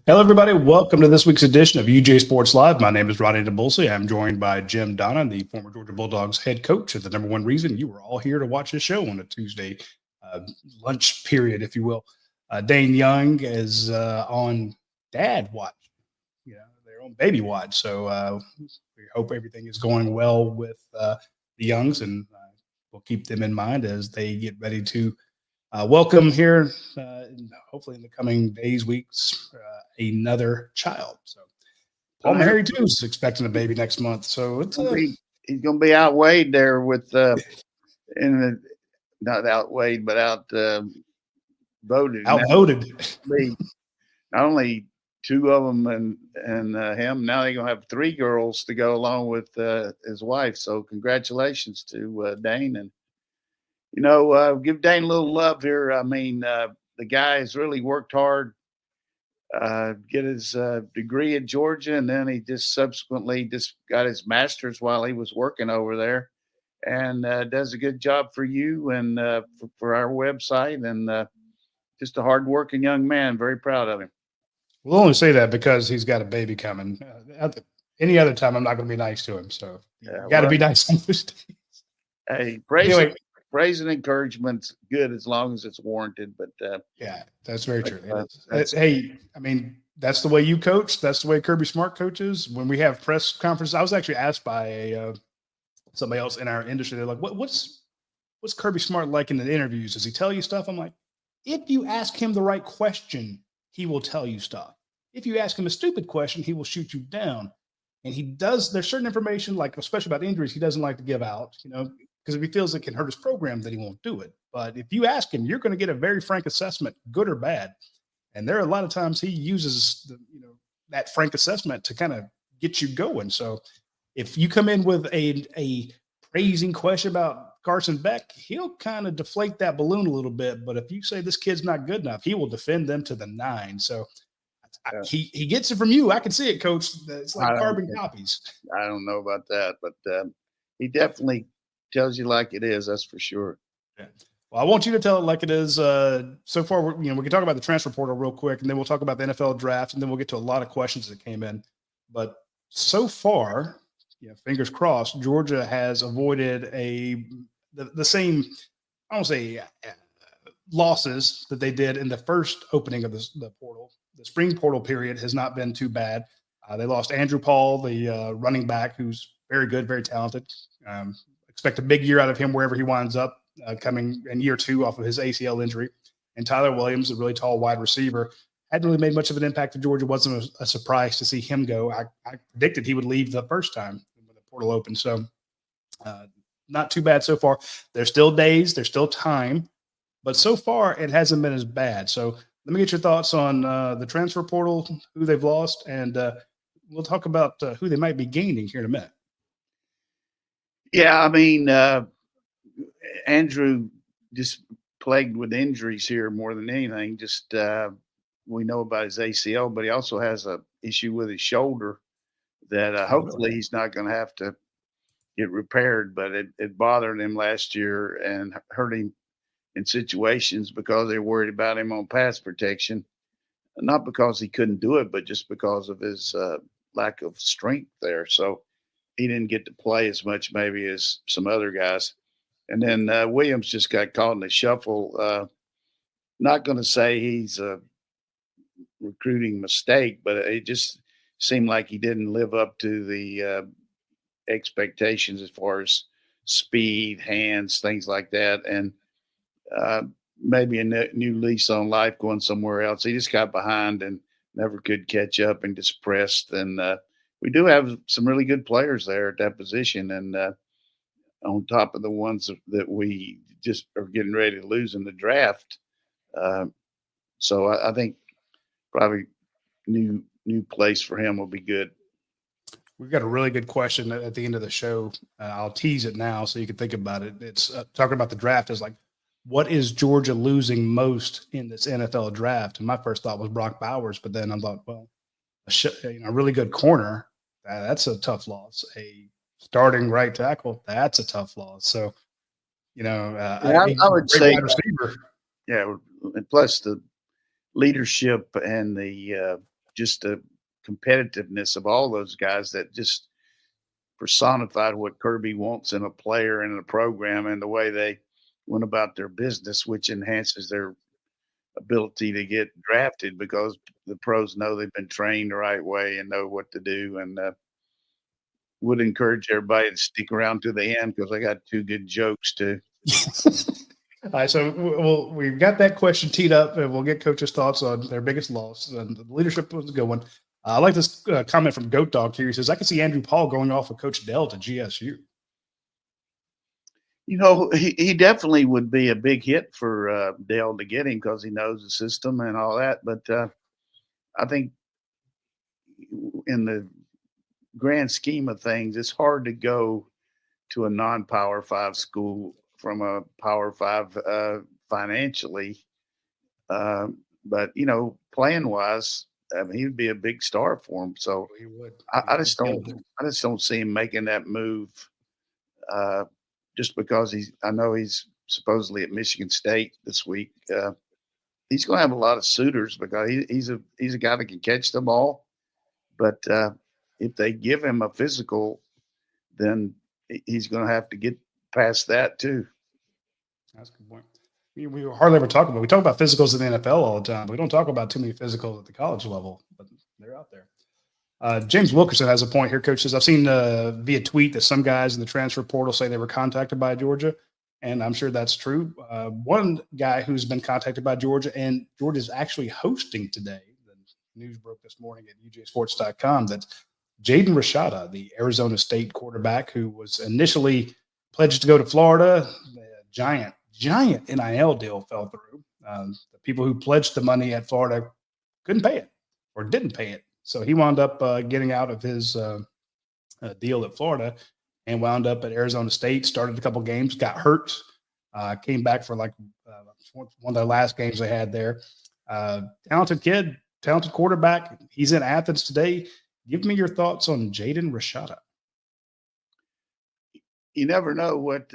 Hello, everybody. Welcome to this week's edition of UGASports Live. My name is Radi Nabulsi. I'm joined by Jim Donnan, the former Georgia Bulldogs head coach, and the number one reason you were all here to watch this show on a Tuesday lunch period, if you will. Dane Young is on dad watch. They're on baby watch. So we hope everything is going well with the Youngs, and we'll keep them in mind as they get ready to welcome here, hopefully in the coming days, weeks, another child. So Paul Mahary too is expecting a baby next month. So it's he's going to be outweighed there with not outweighed, but outvoted. Outvoted. Not only two of them and him. Now they're going to have three girls to go along with his wife. So congratulations to Dane, and give Dane a little love here. I mean, the guy has really worked hard, get his degree at Georgia, and then he just subsequently got his master's while he was working over there, and does a good job for you and for our website, and just a hardworking young man. Very proud of him. We'll only say that because he's got a baby coming. Any other time, I'm not going to be nice to him. So you got to be nice on those days. Hey, praise and encouragement's good as long as it's warranted. But yeah, that's very true. Hey, I mean, that's the way you coach. That's the way Kirby Smart coaches. When we have press conferences, I was actually asked by somebody else in our industry. They're like, "What's Kirby Smart like in the interviews? Does he tell you stuff?" I'm like, if you ask him the right question, he will tell you stuff. If you ask him a stupid question, he will shoot you down. And there's certain information, like especially about injuries, he doesn't like to give out. Because if he feels it can hurt his program, then he won't do it. But if you ask him, you're going to get a very frank assessment, good or bad. And there are a lot of times he uses that frank assessment to kind of get you going. So if you come in with a praising question about Carson Beck, he'll kind of deflate that balloon a little bit. But if you say this kid's not good enough, he will defend them to the nine. So he gets it from you. I can see it, Coach. It's like carbon copies. I don't know about that, but he definitely tells you like it is. That's for sure. Yeah. Well, I want you to tell it like it is. So far, we can talk about the transfer portal real quick, and then we'll talk about the NFL draft, and then we'll get to a lot of questions that came in. But so far, fingers crossed, Georgia has avoided the same, I don't say losses that they did in the first opening of the portal. The spring portal period has not been too bad. They lost Andrew Paul, the running back, who's very good, very talented. Expect a big year out of him wherever he winds up, coming in year two off of his ACL injury. And Tyler Williams, a really tall wide receiver, hadn't really made much of an impact to Georgia. Wasn't a surprise to see him go. I predicted he would leave the first time when the portal opened. So not too bad so far. There's still days, there's still time, but so far it hasn't been as bad. So let me get your thoughts on the transfer portal, who they've lost, and we'll talk about who they might be gaining here in a minute. Yeah, I mean, Andrew just plagued with injuries here more than anything. Just we know about his ACL, but he also has a issue with his shoulder that hopefully he's not going to have to get repaired. But it bothered him last year and hurt him in situations because they were worried about him on pass protection, not because he couldn't do it, but just because of his lack of strength there. So he didn't get to play as much maybe as some other guys. And then Williams just got caught in the shuffle. Not going to say he's a recruiting mistake, but it just seemed like he didn't live up to the expectations as far as speed, hands, things like that. And maybe a new lease on life going somewhere else. He just got behind and never could catch up and just pressed. And we do have some really good players there at that position. And on top of the ones that we just are getting ready to lose in the draft. So I think probably new place for him will be good. We've got a really good question at the end of the show. I'll tease it now so you can think about it. It's talking about the draft is like, what is Georgia losing most in this NFL draft? And my first thought was Brock Bowers, but then I thought, well, a really good corner, that's a tough loss. A starting right tackle, that's a tough loss. So, I would say wide receiver. Yeah, and plus the leadership and the just the competitiveness of all those guys that just personified what Kirby wants in a player and in a program, and the way they went about their business, which enhances their ability to get drafted because the pros know they've been trained the right way and know what to do. And would encourage everybody to stick around to the end because I got two good jokes too. All right, so we've got that question teed up, and we'll get coaches' thoughts on their biggest loss. And the leadership was a good one. I like this comment from Goat Dog here. He says, "I can see Andrew Paul going off with Coach Dell to GSU." He definitely would be a big hit for Dale to get him because he knows the system and all that. But I think in the grand scheme of things, it's hard to go to a non-Power 5 school from a Power 5 financially. But playing wise, I mean, he would be a big star for him. So He would. I just don't see him making that move. Just because I know he's supposedly at Michigan State this week. He's going to have a lot of suitors because he's a guy that can catch the ball. But if they give him a physical, then he's going to have to get past that too. That's a good point. We hardly ever talk about. We talk about physicals in the NFL all the time, but we don't talk about too many physicals at the college level. But they're out there. James Wilkerson has a point here. Coach says, "I've seen via tweet that some guys in the transfer portal say they were contacted by Georgia, and I'm sure that's true. One guy who's been contacted by Georgia, and Georgia is actually hosting today. The news broke this morning at UGASports.com that Jaden Rashada, the Arizona State quarterback who was initially pledged to go to Florida, the giant NIL deal fell through. The people who pledged the money at Florida couldn't pay it or didn't pay it. So he wound up getting out of his deal at Florida and wound up at Arizona State, started a couple games, got hurt, came back for like one of their last games they had there. Talented kid, talented quarterback. He's in Athens today. Give me your thoughts on Jaden Rashada. You never know what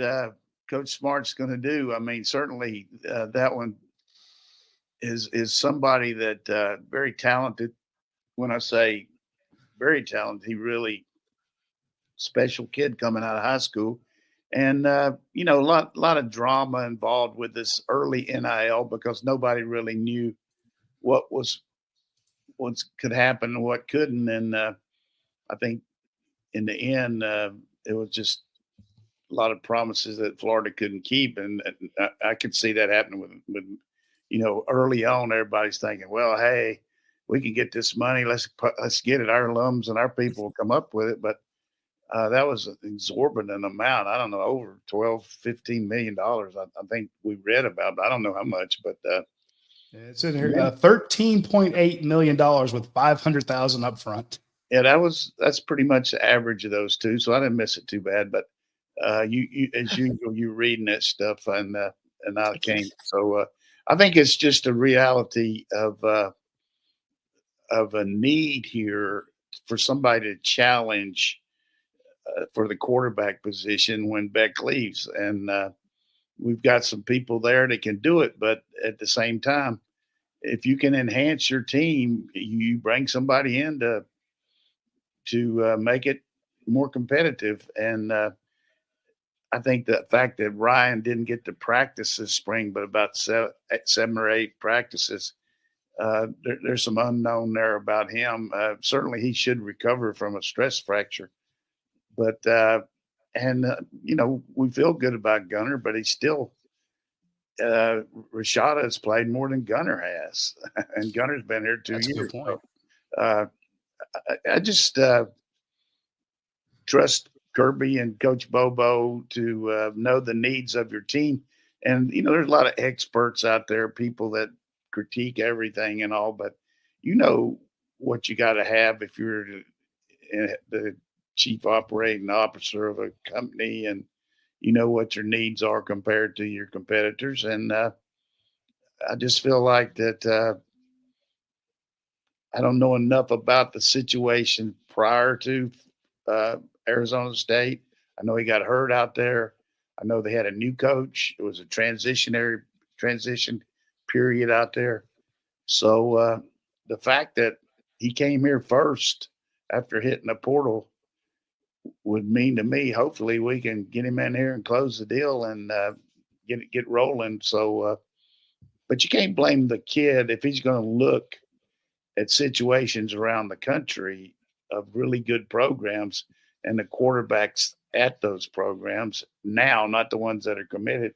Coach Smart's going to do. I mean, certainly that one is somebody that very talented. When I say very talented, he really special kid coming out of high school. And, a lot of drama involved with this early NIL because nobody really knew what could happen and what couldn't. And I think in the end, it was just a lot of promises that Florida couldn't keep. And I could see that happening with early on, everybody's thinking, well, hey, we can get this money. Let's get it. Our alums and our people will come up with it. But that was an exorbitant amount. I don't know, over $12-15 million. I think we read about, but I don't know how much. But it's in here, $13.8 million with $500,000 up front. Yeah, that's pretty much the average of those two. So I didn't miss it too bad. But you as usual, you're reading that stuff and out of came. So I think it's just a reality of a need here for somebody to challenge for the quarterback position when Beck leaves. And we've got some people there that can do it. But at the same time, if you can enhance your team, you bring somebody in to make it more competitive. And I think the fact that Ryan didn't get to practice this spring, but about seven or eight practices, there's some unknown there about him. Certainly he should recover from a stress fracture. But we feel good about Gunner, but he's still Rashada has played more than Gunner has, and Gunner's been here 2 years. That's a good point. So, I just trust Kirby and Coach Bobo to know the needs of your team. And there's a lot of experts out there, people that critique everything and all, but what you got to have if you're the chief operating officer of a company, and what your needs are compared to your competitors. And I just feel like that I don't know enough about the situation prior to Arizona State. I know he got hurt out there. I know they had a new coach. It was a transition period out there. So the fact that he came here first after hitting the portal would mean to me, hopefully we can get him in here and close the deal and get rolling. So, but you can't blame the kid if he's going to look at situations around the country of really good programs and the quarterbacks at those programs now, not the ones that are committed.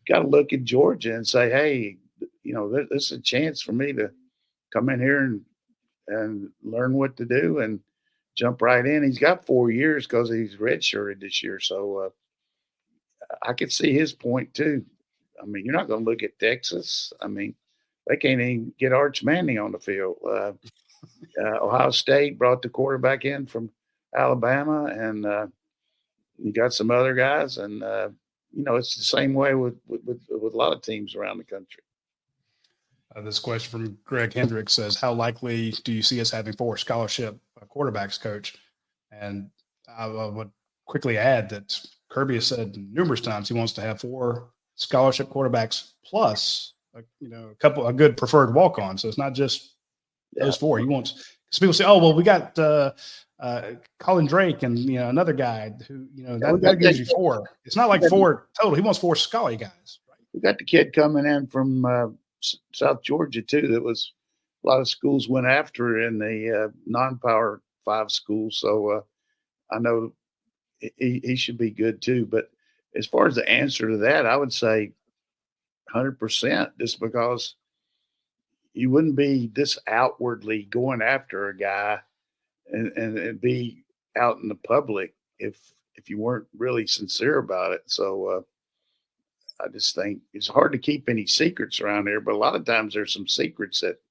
Got to look at Georgia and say, hey, this is a chance for me to come in here and learn what to do and jump right in. He's got 4 years because he's redshirted this year. So I could see his point too. I mean, you're not going to look at Texas. I mean, they can't even get Arch Manning on the field. Ohio State brought the quarterback in from Alabama, and you got some other guys. And, it's the same way with a lot of teams around the country. This question from Greg Hendricks says, how likely do you see us having 4 scholarship quarterbacks, Coach? And I would quickly add that Kirby has said numerous times he wants to have 4 scholarship quarterbacks plus a good preferred walk-on. So it's not just those 4. He wants, because people say, oh, well, we got Colin Drake and another guy who that gives you 4. It's not like 4 total. He wants 4 scholarly guys. Right? We got the kid coming in from South Georgia too. That was a lot of schools went after in the non-Power 5 schools. So I know he should be good too. But as far as the answer to that, I would say 100%, just because you wouldn't be this outwardly going after a guy and be out in the public if you weren't really sincere about it. So I just think it's hard to keep any secrets around here, but a lot of times there's some secrets that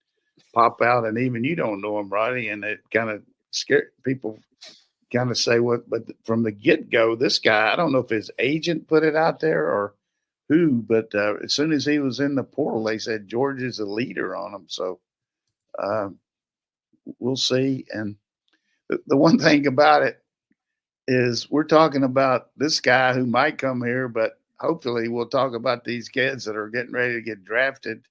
pop out and even you don't know them, Roddy, and it kind of scare people. Kind of say what, but from the get-go, this guy, I don't know if his agent put it out there or who, but as soon as he was in the portal, they said Georgia's a leader on him. So we'll see. And the one thing about it is we're talking about this guy who might come here, but hopefully we'll talk about these kids that are getting ready to get drafted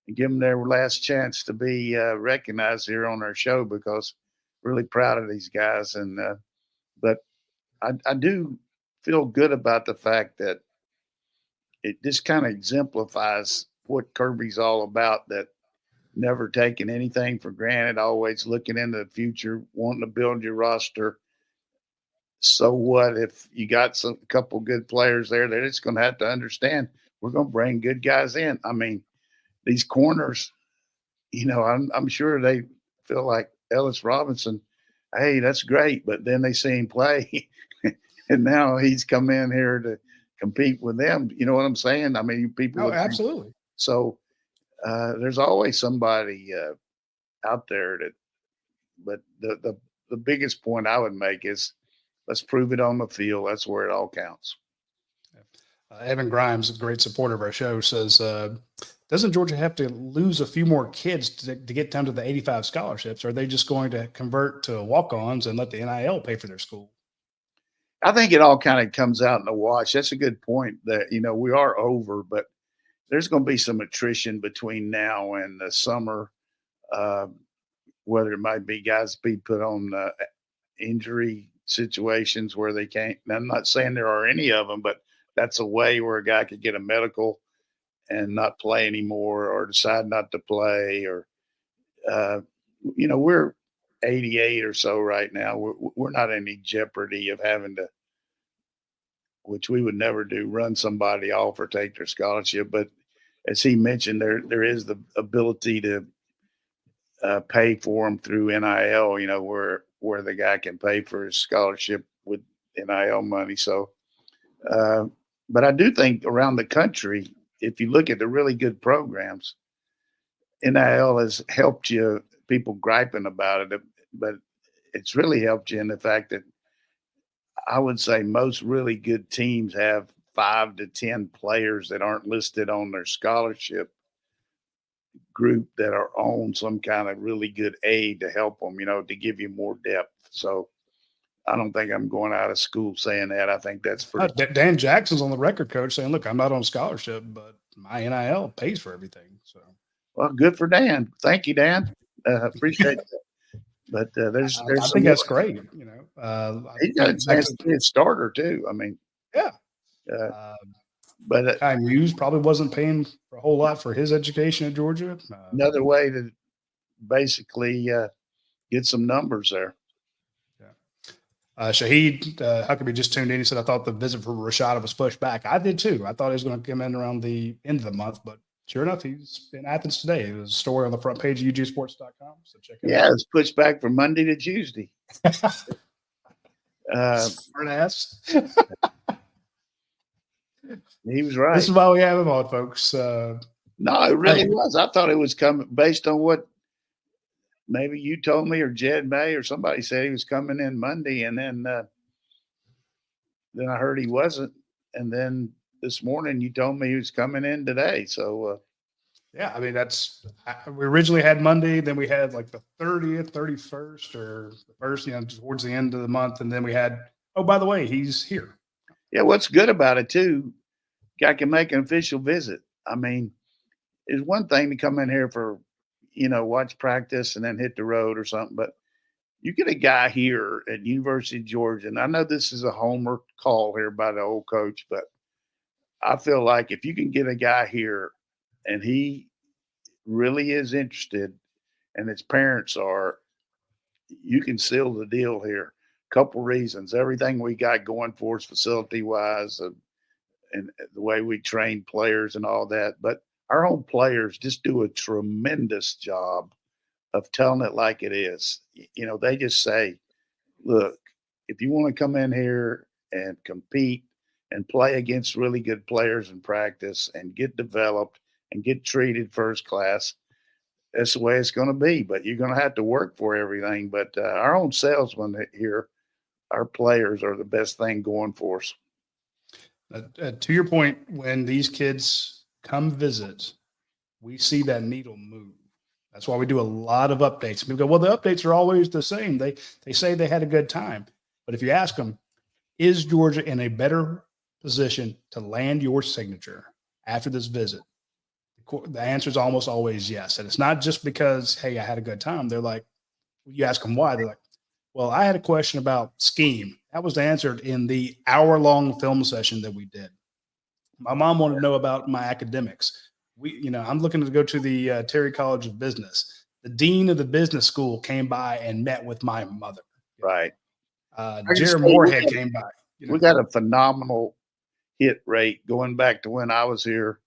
and give them their last chance to be recognized here on our show, because really proud of these guys. And but I do feel good about the fact that it just kind of exemplifies what Kirby's all about, that never taking anything for granted, always looking into the future, wanting to build your roster. So what if you got a couple good players there? They're just going to have to understand we're going to bring good guys in. I mean, these corners, I'm sure they feel like Ellis Robinson, hey, that's great. But then they see him play, and now he's come in here to compete with them. You know what I'm saying? I mean, people. Oh, absolutely. So there's always somebody out there that. But the biggest point I would make is let's prove it on the field. That's where it all counts. Evan Grimes, a great supporter of our show, says, doesn't Georgia have to lose a few more kids to get down to the 85 scholarships? Or are they just going to convert to walk-ons and let the NIL pay for their school? I think it all kind of comes out in the wash. That's a good point that, we are over, but there's going to be some attrition between now and the summer, whether it might be guys be put on injury situations where they can't. I'm not saying there are any of them, but that's a way where a guy could get a medical and not play anymore, or decide not to play, or, we're 88 or so right now. We're not in any jeopardy of having to, which we would never do, run somebody off or take their scholarship. But as he mentioned, there is the ability to pay for them through NIL, where the guy can pay for his scholarship with NIL money. So, but I do think around the country, if you look at the really good programs, NIL has helped you. People griping about it, but it's really helped you in the fact that I would say most really good teams have 5 to 10 players that aren't listed on their scholarship group that are on some kind of really good aid to help them, to give you more depth. So I don't think I'm going out of school saying that. I think that's pretty. Dan Jackson's on the record, Coach, saying, look, I'm not on scholarship, but my NIL pays for everything. So, well, good for Dan. Thank you, Dan. Appreciate that. But there's I some think more. that's great. I He got a think back chance to to be a starter too. I mean, yeah. uh, Uh, but Kai Muse probably wasn't paying for a whole lot for his education at Georgia. another way to basically get some numbers there. Shahid Huckabee just tuned in. He said, I thought the visit for Rashada was pushed back. I did too. I thought he was going to come in around the end of the month, but sure enough, he's in Athens today. There's a story on the front page of UGASports.com. So check it out. It's pushed back from Monday to Tuesday. Smart ass. He was right. This is why we have him on, folks. No, it really was. I thought it was coming based on what maybe you told me or Jed May or somebody said he was coming in Monday, and then I heard he wasn't, and then this morning you told me he was coming in today. So yeah, I mean we originally had Monday, then we had like the 30th, 31st, or the first, towards the end of the month, and then we had, oh, by the way, he's here. Yeah, what's good about it too, guy can make an official visit. I mean, it's one thing to come in here for, watch practice and then hit the road or something, but you get a guy here at University of Georgia, and I know this is a homer call here by the old coach, but I feel like if you can get a guy here and he really is interested and his parents are, you can seal the deal here. Couple reasons. Everything we got going for us facility wise and the way we train players and all that. But our own players just do a tremendous job of telling it like it is. They just say, look, if you want to come in here and compete and play against really good players in practice and get developed and get treated first class, that's the way it's going to be. But you're going to have to work for everything. But our own salesmen here, our players are the best thing going for us. To your point, when these kids come visit, we see that needle move. That's why we do a lot of updates. People go, well, the updates are always the same. They say they had a good time. But if you ask them, is Georgia in a better position to land your signature after this visit? The answer is almost always yes. And it's not just because, hey, I had a good time. They're like, you ask them why. They're like, well, I had a question about scheme. That was answered in the hour-long film session that we did. My mom wanted to know about my academics. I'm looking to go to the Terry College of Business. The dean of the business school came by and met with my mother. Right. Jared Moorhead came by. We got a phenomenal hit rate going back to when I was here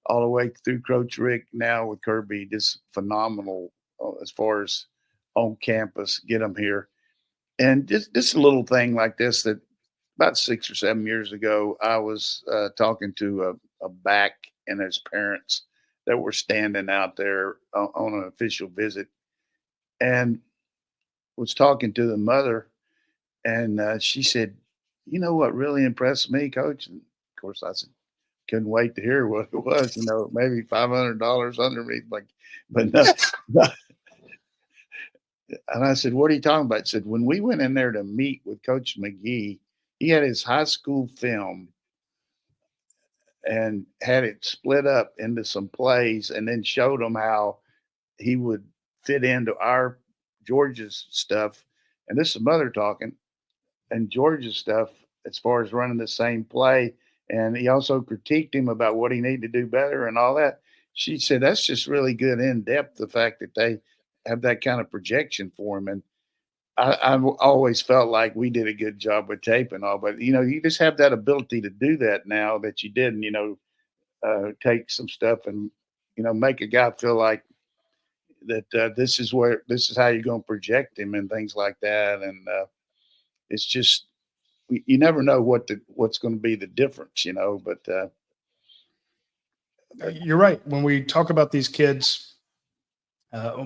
all the way through Coach Rick, now with Kirby. Just phenomenal as far as on campus, get them here. And just a little thing like this that about 6 or 7 years ago, I was talking to a back and his parents that were standing out there on an official visit, and was talking to the mother, and she said, "You know what really impressed me, Coach?" And of course, I said, "Couldn't wait to hear what it was." Maybe $500 underneath, but no. And I said, "What are you talking about?" He said, "When we went in there to meet with Coach McGee, he had his high school film and had it split up into some plays and then showed them how he would fit into our Georgia's stuff." And this is mother talking, and Georgia's stuff as far as running the same play. And he also critiqued him about what he needed to do better and all that. She said, that's just really good in depth, the fact that they have that kind of projection for him. And I've always felt like we did a good job with tape and all, but you just have that ability to do that now that you didn't, take some stuff and, make a guy feel like that this is how you're going to project him and things like that. And it's just, you never know what's going to be the difference, but You're right. When we talk about these kids,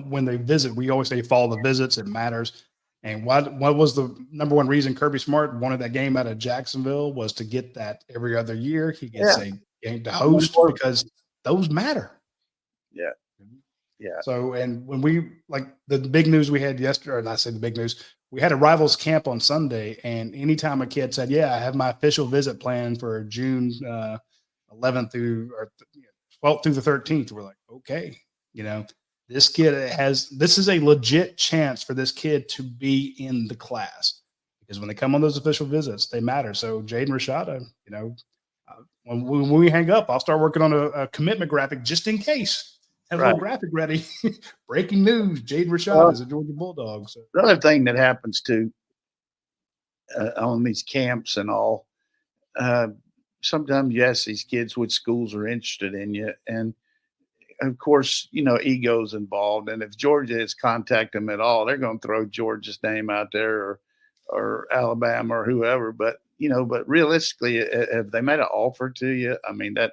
when they visit, we always say follow the visits. It matters. And what was the number one reason Kirby Smart wanted that game out of Jacksonville was to get that every other year. He gets a game to host because those matter. Yeah. Yeah. So, and when we, like the big news we had yesterday, or not say the big news, we had a rivals camp on Sunday. And anytime a kid said, yeah, I have my official visit planned for June 11th through or 12th through the 13th, we're like, okay, this is a legit chance for this kid to be in the class, because when they come on those official visits, they matter. So Jaden Rashada, when we hang up, I'll start working on a commitment graphic just in case. Have a little graphic ready. Breaking news: Jaden Rashada is a Georgia Bulldog. So. The other thing that happens too on these camps and all, sometimes you ask these kids which schools are interested in you, and of course, ego's involved. And if Georgia is contacting them at all, they're going to throw Georgia's name out there or Alabama or whoever. But, but realistically, if they made an offer to you, I mean, that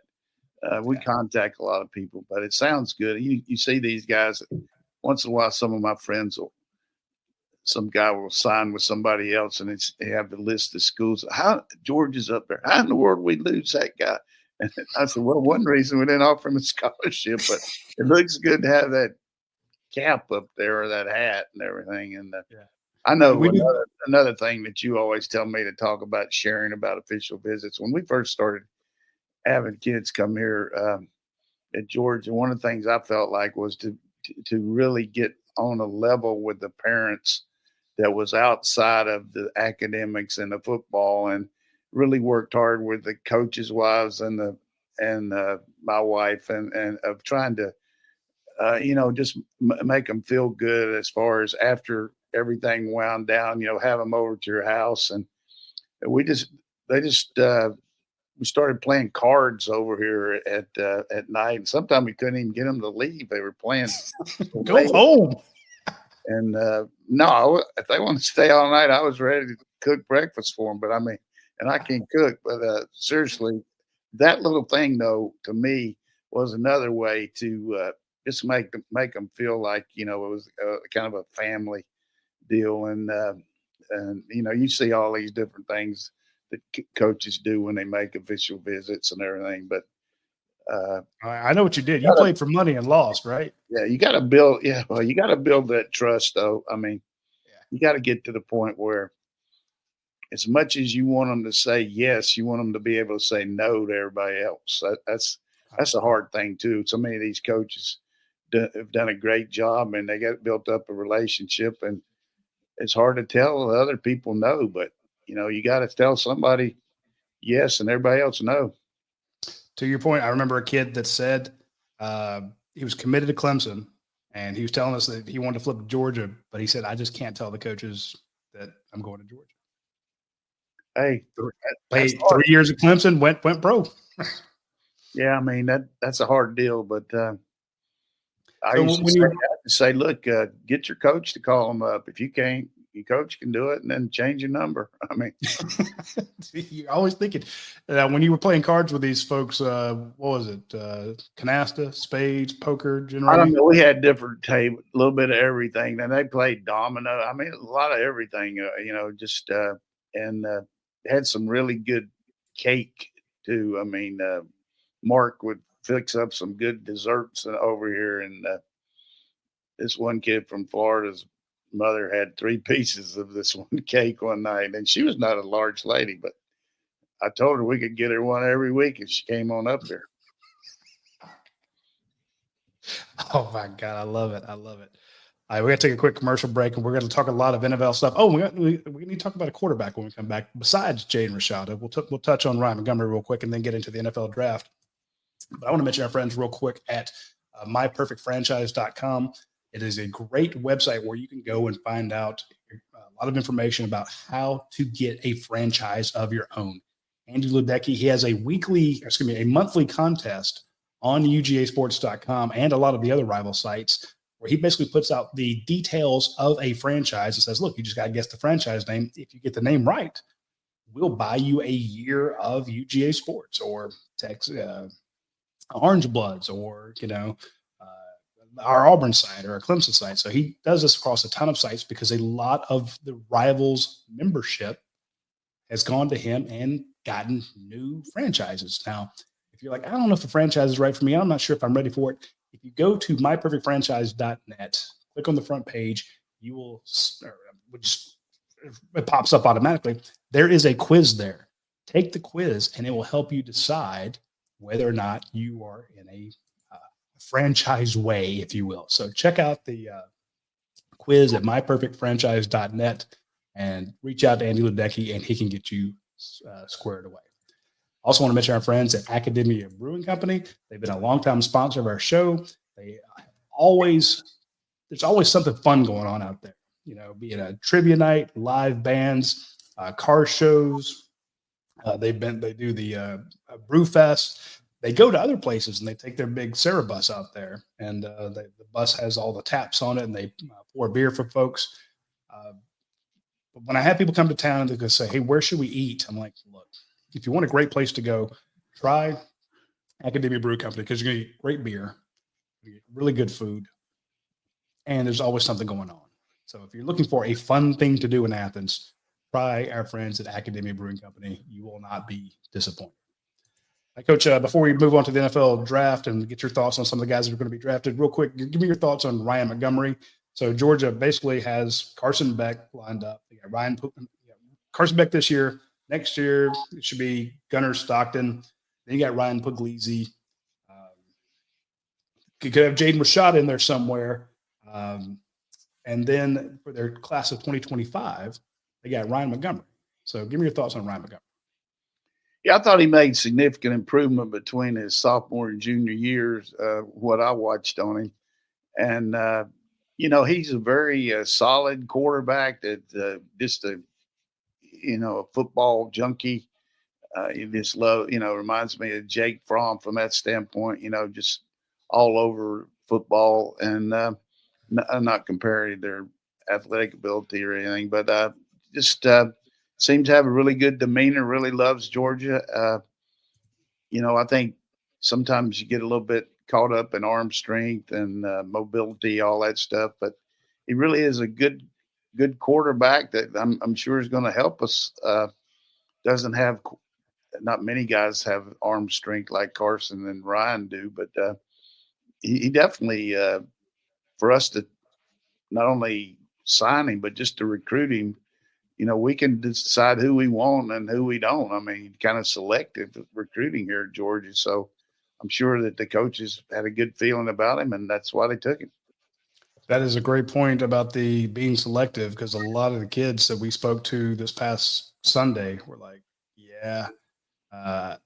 we contact a lot of people, but it sounds good. You see these guys once in a while, some of my friends some guy will sign with somebody else, and they have the list of schools. How Georgia's up there? How in the world we lose that guy? And I said, well, one reason we didn't offer him a scholarship, but it looks good to have that cap up there or that hat and everything. And I know another thing that you always tell me to talk about, sharing about official visits. When we first started having kids come here at Georgia, one of the things I felt like was to really get on a level with the parents that was outside of the academics and the football, and really worked hard with the coaches' wives and my wife and of trying to, just make them feel good as far as after everything wound down, have them over to your house. And we started playing cards over here at night. And sometimes we couldn't even get them to leave. They were playing. Go home. And no, if they want to stay all night, I was ready to cook breakfast for them. But I mean, and I can't cook, but seriously, that little thing though, to me, was another way to just make them feel like, it was kind of a family deal. And you see all these different things that coaches do when they make official visits and everything. But I know what you did. You played for money and lost, right? Yeah, you got to build. Yeah, well, you got to build that trust, though. I mean, you got to get to the point where, as much as you want them to say yes, you want them to be able to say no to everybody else. That's a hard thing too. So many of these coaches have done a great job, and they got built up a relationship, and it's hard to tell other people no. But you got to tell somebody yes, and everybody else no. To your point, I remember a kid that said he was committed to Clemson, and he was telling us that he wanted to flip to Georgia, but he said, I just can't tell the coaches that I'm going to Georgia. Hey, played 3 years at Clemson, went pro. Yeah, I mean, that's a hard deal, but I used to say, look, get your coach to call them up. If you can't, your coach can do it, and then change your number. I mean, you're always thinking when you were playing cards with these folks, what was it? Canasta, spades, poker, generally? I don't know. We had different table, a little bit of everything. And they played domino. I mean, a lot of everything, and had some really good cake too. I mean, Mark would fix up some good desserts over here. And this one kid from Florida's mother had 3 pieces of this one cake one night, and she was not a large lady, but I told her we could get her one every week if she came on up there. Oh my God. I love it. All right, we got to take a quick commercial break, and we're going to talk a lot of NFL stuff. Oh, we need to talk about a quarterback when we come back. Besides Jaden Rashada, we'll touch on Ryan Montgomery real quick and then get into the NFL draft. But I want to mention our friends real quick at myperfectfranchise.com. It is a great website where you can go and find out a lot of information about how to get a franchise of your own. Andy Ludecky, he has a monthly contest on UGASports.com and a lot of the other rival sites, where he basically puts out the details of a franchise and says, look, you just got to guess the franchise name. If you get the name right, we'll buy you a year of UGA Sports or Orange Bloods or, our Auburn site or our Clemson site. So he does this across a ton of sites because a lot of the rivals membership has gone to him and gotten new franchises. Now, if you're like, I don't know if the franchise is right for me, I'm not sure if I'm ready for it. If you go to myperfectfranchise.net, click on the front page, it pops up automatically. There is a quiz there. Take the quiz, and it will help you decide whether or not you are in a franchise way, if you will. So check out the quiz at myperfectfranchise.net and reach out to Andy Ledecky, and he can get you squared away. Also want to mention our friends at Academia Brewing Company. They've been a longtime sponsor of our show. There's always something fun going on out there. Be it a trivia night, live bands, car shows. They do the Brew Fest. They go to other places and they take their big Sarah bus out there, and the bus has all the taps on it, and they pour beer for folks. But when I have people come to town, they go say, "Hey, where should we eat?" I'm like, "Look, if you want a great place to go, try Academia Brew Company, because you're going to get great beer, you get really good food, and there's always something going on." So if you're looking for a fun thing to do in Athens, try our friends at Academia Brewing Company. You will not be disappointed. Hey, Coach, before we move on to the NFL draft and get your thoughts on some of the guys that are going to be drafted, real quick, give me your thoughts on Ryan Montgomery. So Georgia basically has Carson Beck lined up. They got Carson Beck this year. Next year, it should be Gunnar Stockton. Then you got Ryan Puglisi. You could have Jaden Rashad in there somewhere. And then for their class of 2025, they got Ryan Montgomery. So give me your thoughts on Ryan Montgomery. Yeah, I thought he made significant improvement between his sophomore and junior years, what I watched on him. And, he's a very solid quarterback that just a football junkie. He just reminds me of Jake Fromm from that standpoint, just all over football. And I'm not comparing their athletic ability or anything, but just seems to have a really good demeanor, really loves Georgia. I think sometimes you get a little bit caught up in arm strength and mobility, all that stuff, but he really is a good quarterback that I'm sure is going to help us. Doesn't have not many guys have arm strength like Carson and Ryan do, but he definitely for us to not only sign him but just to recruit him. We can decide who we want and who we don't. I mean, kind of selective recruiting here at Georgia. So I'm sure that the coaches had a good feeling about him, and that's why they took him. That is a great point about the being selective, because a lot of the kids that we spoke to this past Sunday were like, yeah, I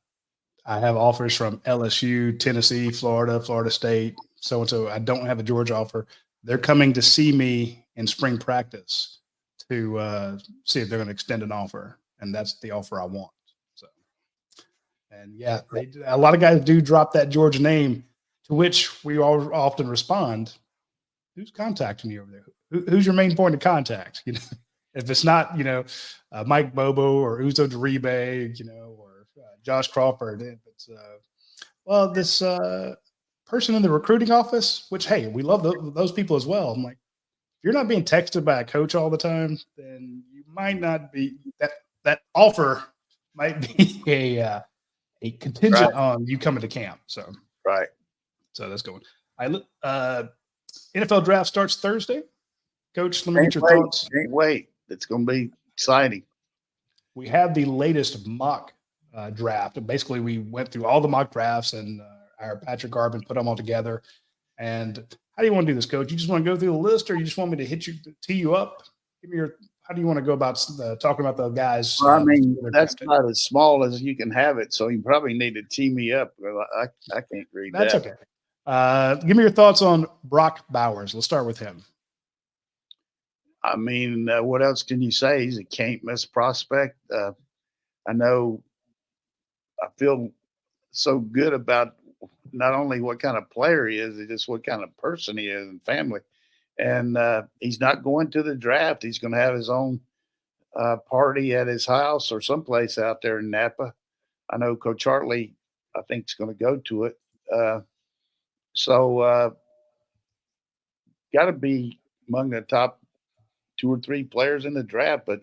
have offers from LSU, Tennessee, Florida State, so-and-so. I don't have a Georgia offer. They're coming to see me in spring practice to see if they're going to extend an offer, and that's the offer I want. So, and yeah, a lot of guys do drop that Georgia name, to which we all often respond, "Who's contacting you over there? Who's your main point of contact?" If it's not Mike Bobo or Uzo Deribe, or Josh Crawford, if it's this person in the recruiting office, which, hey, we love those people as well. I'm like, if you're not being texted by a coach all the time, then you might not be that offer might be a contingent on you coming to camp. So right. So that's going. NFL draft starts Thursday. Coach, let me get your thoughts. Can't wait. It's going to be exciting. We have the latest mock draft. Basically, we went through all the mock drafts, and our Patrick Garvin put them all together. And how do you want to do this, Coach? You just want to go through the list, or you just want me to tee you up? Give me how do you want to go about talking about the guys? Well, I mean, that's about as small as you can have it, so you probably need to tee me up. I can't read that. That's okay. Give me your thoughts on Brock Bowers. Let's start with him. I mean, what else can you say? He's a can't miss prospect. I know I feel so good about not only what kind of player he is, just what kind of person he is and family. And he's not going to the draft. He's going to have his own party at his house or someplace out there in Napa. I know Coach Hartley, I think, is going to go to it. So got to be among the top 2 or 3 players in the draft, but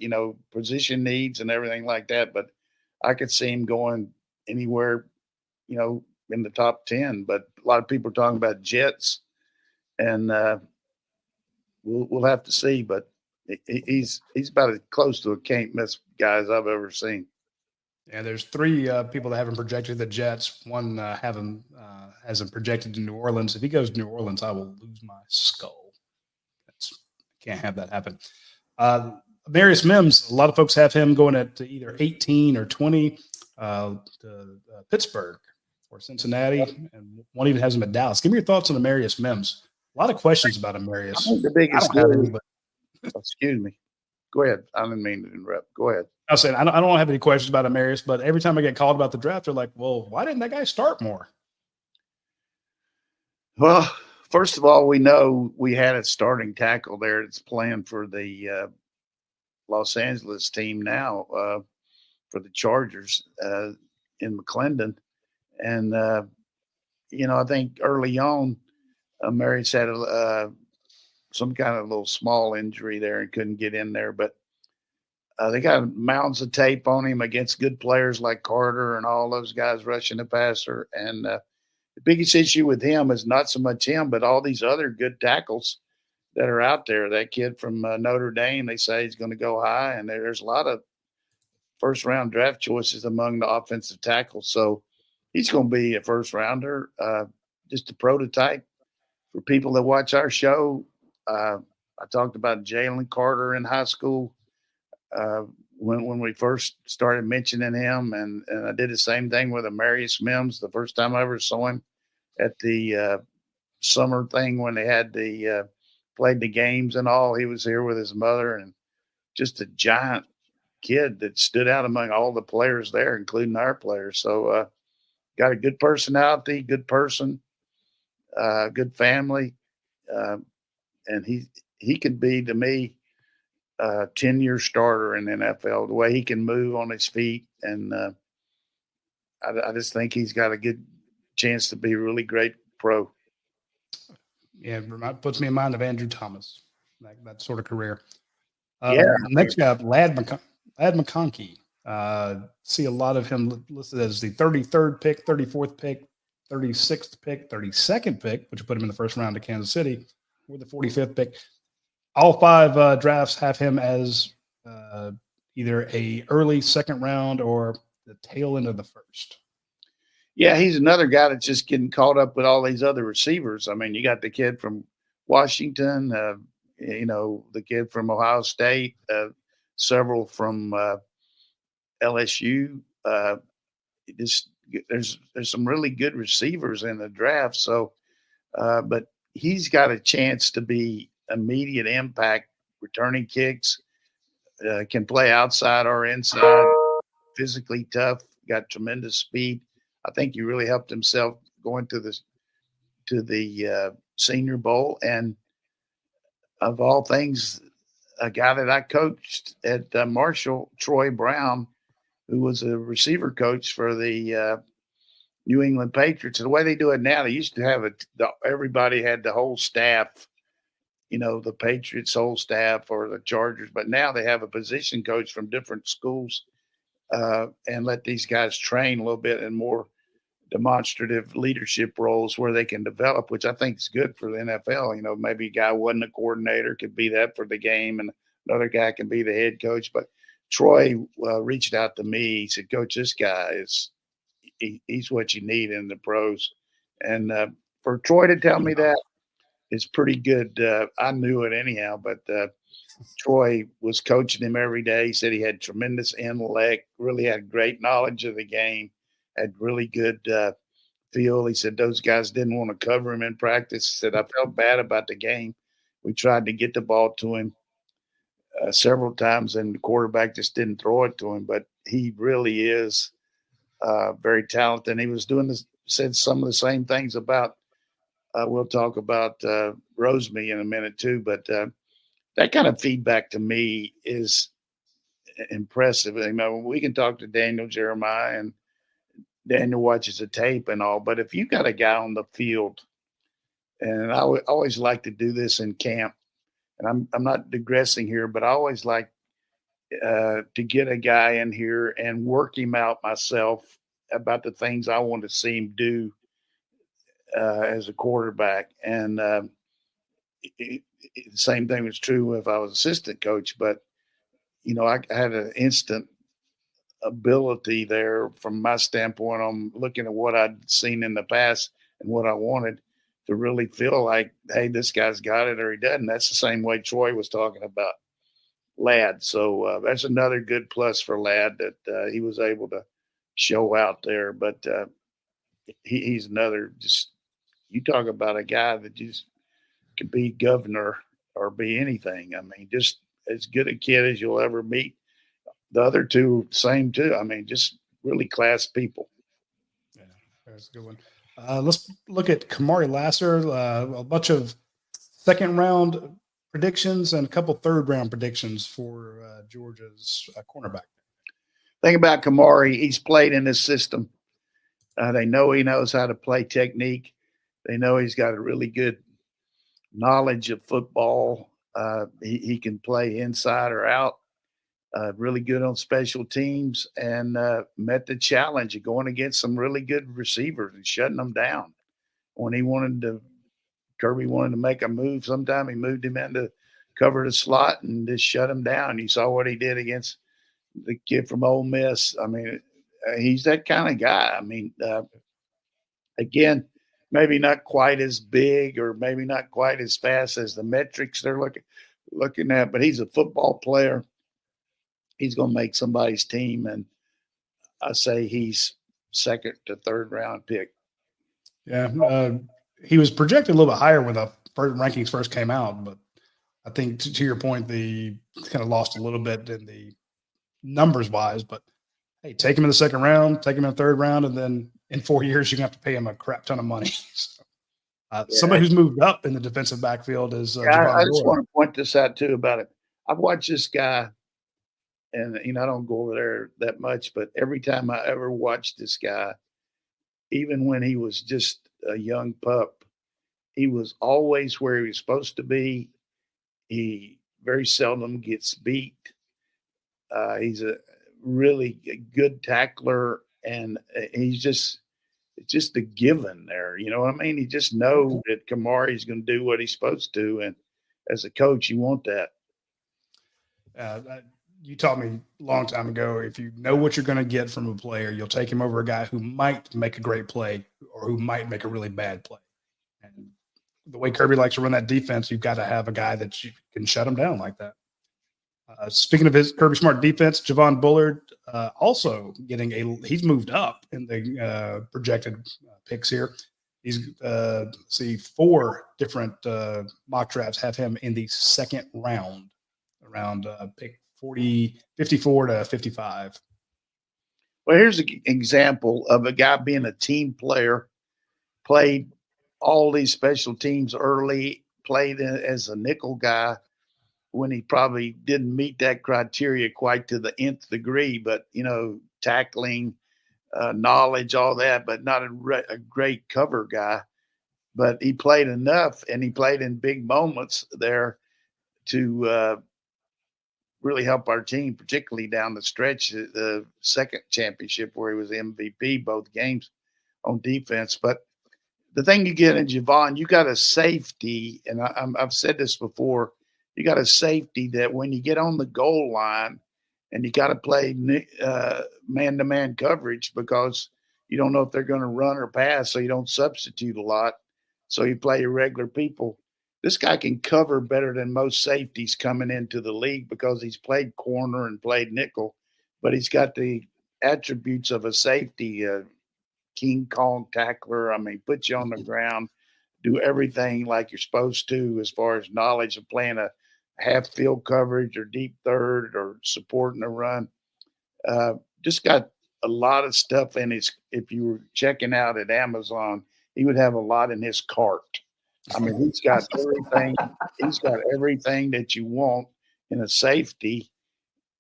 position needs and everything like that. But I could see him going anywhere, in the top 10. But a lot of people are talking about Jets, and we'll have to see. But he's about as close to a can't miss guy as I've ever seen. Yeah, there's three people that haven't projected the Jets. One hasn't projected to New Orleans. If he goes to New Orleans, I will lose my skull. Can't have that happen. Uh, Marius Mims, a lot of folks have him going at either 18 or 20 to Pittsburgh or Cincinnati, and one even has him at Dallas. Give me your thoughts on Marius Mims. A lot of questions about I think Marius. the I biggest don't have any, deal. but Excuse me. Go ahead. I didn't mean to interrupt. Go ahead. I was saying I don't have any questions about Marius, but every time I get called about the draft, they're like, well, why didn't that guy start more? Well, first of all, we know we had a starting tackle there that's playing for the Los Angeles team now for the Chargers in McClendon. And, I think early on, Marius had some kind of little small injury there and couldn't get in there. But they got mounds of tape on him against good players like Carter and all those guys rushing the passer. And the biggest issue with him is not so much him, but all these other good tackles that are out there. That kid from Notre Dame, they say he's going to go high, and there's a lot of first round draft choices among the offensive tackles. So he's going to be a first rounder, just a prototype for people that watch our show. I talked about Jalen Carter in high school uh, when we first started mentioning him, and I did the same thing with Marius Mims the first time I ever saw him at the summer thing when they had the played the games and all. He was here with his mother, and just a giant kid that stood out among all the players there, including our players. So got a good personality, good person, good family, uh, and he could be to me 10-year starter in the NFL. The way he can move on his feet, and I just think he's got a good chance to be a really great pro. Yeah, puts me in mind of Andrew Thomas, that sort of career. Yeah, Next guy, Lad McConkey. See a lot of him listed as the 33rd pick, 34th pick, 36th pick, 32nd pick, which put him in the first round of Kansas City, with the 45th pick. All five drafts have him as either a early second round or the tail end of the first. yeah, he's another guy that's just getting caught up with all these other receivers. I mean, you got the kid from Washington, the kid from Ohio State, several from LSU. Just there's some really good receivers in the draft. So, but he's got a chance to be immediate impact, returning kicks, can play outside or inside, physically tough, got tremendous speed. I think he really helped himself going to the Senior Bowl, and of all things, a guy that I coached at Marshall, Troy Brown, who was a receiver coach for the New England Patriots. And the way they do it now, they used to have it. Everybody had the whole staff, the Patriots' whole staff or the Chargers, but now they have a position coach from different schools and let these guys train a little bit in more demonstrative leadership roles where they can develop, which I think is good for the NFL. Maybe a guy wasn't a coordinator, could be that for the game, and another guy can be the head coach. But Troy reached out to me. He said, "Coach, this guy he's what you need in the pros." And for Troy to tell me that is pretty good. I knew it anyhow, but Troy was coaching him every day. He said he had tremendous intellect, really had great knowledge of the game, had really good feel. He said those guys didn't want to cover him in practice. He said, I felt bad about the game. We tried to get the ball to him several times, and the quarterback just didn't throw it to him. But he really is very talented. And he was said some of the same things about, we'll talk about Rosemy in a minute too, but that kind of feedback to me is impressive. We can talk to Daniel Jeremiah, and Daniel watches the tape and all, but if you got a guy on the field, and I would always like to do this in camp, and I'm not digressing here, but I always like to get a guy in here and work him out myself about the things I want to see him do as a quarterback. And the same thing was true if I was assistant coach, but I had an instant ability there from my standpoint on looking at what I'd seen in the past and what I wanted to really feel like, hey, this guy's got it or he doesn't. That's the same way Troy was talking about Ladd. So that's another good plus for Ladd that he was able to show out there. But he's another just you talk about a guy that just could be governor or be anything. I mean, just as good a kid as you'll ever meet. The other two, same too. I mean, just really class people. Yeah, that's a good one. Let's look at Kamari Lasser. A bunch of second round predictions and a couple third round predictions for Georgia's cornerback. Thing about Kamari, he's played in this system. They know he knows how to play technique. They know he's got a really good knowledge of football. He can play inside or out. Really good on special teams and met the challenge of going against some really good receivers and shutting them down. When Kirby wanted to make a move sometime, he moved him in to cover the slot and just shut him down. You saw what he did against the kid from Ole Miss. I mean, he's that kind of guy. I mean, again, maybe not quite as big or maybe not quite as fast as the metrics they're looking at, but he's a football player. He's going to make somebody's team, and I say he's second to third round pick. Yeah, he was projected a little bit higher when the rankings first came out, but I think to your point, the kind of lost a little bit in the numbers wise. But hey, take him in the second round, take him in the third round, and then in 4 years you're gonna have to pay him a crap ton of money. So, somebody who's moved up in the defensive backfield is I just want to point this out too about it. I've watched this guy. And, I don't go over there that much, but every time I ever watched this guy, even when he was just a young pup, he was always where he was supposed to be. He very seldom gets beat. He's a really good tackler, and he's just it's just a given there. You know what I mean? You just know that Kamari's going to do what he's supposed to, and as a coach, you want that. You taught me a long time ago, if you know what you're going to get from a player, you'll take him over a guy who might make a great play or who might make a really bad play. And the way Kirby likes to run that defense, you've got to have a guy that you can shut him down like that. Speaking of his Kirby Smart defense, Javon Bullard also he's moved up in the projected picks here. He's four different mock drafts have him in the second round, around pick 54 to 55. Well, here's an example of a guy being a team player, played all these special teams early, played as a nickel guy when he probably didn't meet that criteria quite to the nth degree, but, tackling, knowledge, all that, but not a great cover guy. But he played enough, and he played in big moments there to really help our team, particularly down the stretch, the second championship where he was MVP both games on defense. But the thing you get in Javon, you got a safety, and I've said this before, you got a safety that when you get on the goal line and you got to play man-to-man coverage because you don't know if they're going to run or pass, so you don't substitute a lot. So you play your regular people. This guy can cover better than most safeties coming into the league because he's played corner and played nickel, but he's got the attributes of a safety, King Kong tackler. I mean, put you on the ground, do everything like you're supposed to as far as knowledge of playing a half field coverage or deep third or supporting a run. Just got a lot of stuff in his. If you were checking out at Amazon, he would have a lot in his cart. I mean, he's got everything. He's got everything that you want in a safety.